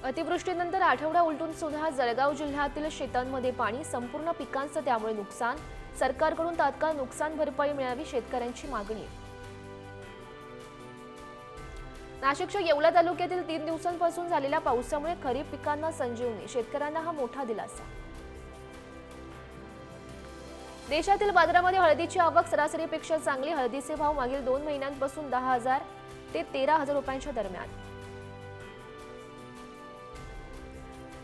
अतिवृष्टीनंतर आठवडा उलटून सुद्धा जळगाव जिल्ह्यातील शेतांमध्ये पाणी, संपूर्ण पिकांचं त्यामुळे नुकसान। सरकारकडून तात्काळ नुकसान भरपाई मिळावी, शेतकऱ्यांची मागणी। नाशिकच्या येवला तालुक्यातील 3 दिवसांपासून झालेल्या पावसामुळे खरीप पिकांना संजीवनी, शेतकऱ्यांना हा मोठा दिलासा। देशातील बाजारामध्ये हळदीची आवक सरासरीपेक्षा चांगली, हळदीचे भाव मागील 2 महिन्यांपासून 10,000 ते 13,000 रुपयांच्या दरम्यान।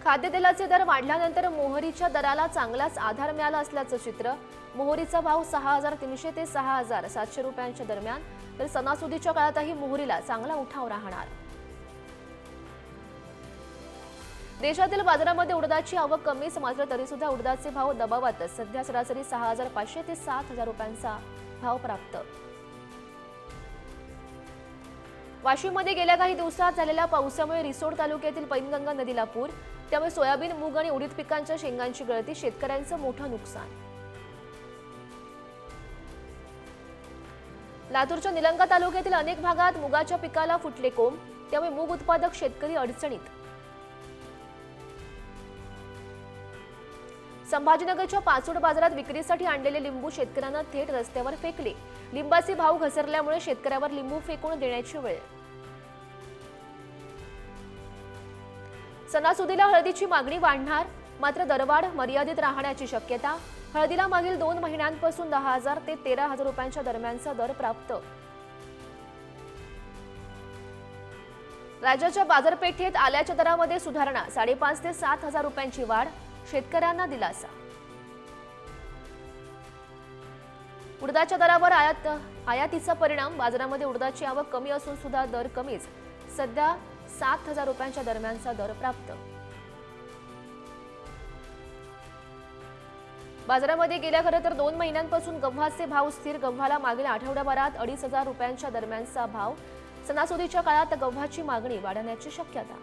खाद्यतेलाचे दर वाढल्यानंतर मोहरीच्या दराला चांगलाच आधार मिळाला असल्याचं चित्र। मोहरीचा भाव 6,300 ते 6,700 रुपयांच्या दरम्यान, तर सणासुदीच्या काळातही मोहरीला चांगला उठाव राहणार। देशातील बाजारामध्ये उडदाची आवक कमीच, मात्र तरीसुद्धा उडदाचे भाव दबावातच। सध्या सरासरी 6,500 ते 7,000 रुपयांचा भाव प्राप्त। वाशिममध्ये गेल्या काही दिवसात झालेल्या पावसामुळे रिसोड तालुक्यातील पैनगंगा नदीला पूर, त्यामुळे सोयाबीन, मूग आणि उडीद पिकांच्या शेंगांची गळती, शेतकऱ्यांचं मोठं नुकसान। लातूरच्या निलंगा तालुक्यातील अनेक भागात मुगाच्या पिकाला फुटले कोंब, त्यामुळे मूग उत्पादक शेतकरी अडचणीत। संभाजीनगरच्या पाचोड बाजारात विक्रीसाठी आणलेले लिंबू शेतकऱ्यांना थेट रस्त्यावर फेकले। लिंबाचे भाव घसरल्यामुळे शेतकऱ्यावर लिंबू फेकून देण्याची वेळ। सणासुदीला हळदीची मागणी वाढणार, मात्र दरवाढ मर्यादित राहण्याची शक्यता। हळदीला मागील 2 महिन्यांपासून 10,000 ते 13,000 रुपयांच्या दरम्यानचा दर प्राप्त। राज्याच्या बाजारपेठेत आल्याच्या दरामध्ये सुधारणा, 5,500 ते 7,000 रुपयांची वाढ, शेतकऱ्यांना दिलासा। उडदाच्या दरावर आयातीचा परिणाम, बाजारामध्ये उडदाची आवक कमी असून सुद्धा दर कमीच। सध्या 7,000 रुपयांच्या दरम्यानचा दर प्राप्त। बाजारामध्ये गेल्या खरं तर 2 महिन्यांपासून गव्हाचे भाव स्थिर, गव्हाला मागील आठवड्याभरात 2,500 रुपयांच्या दरम्यानचा भाव। सणासुदीच्या काळात गव्हाची मागणी वाढण्याची शक्यता।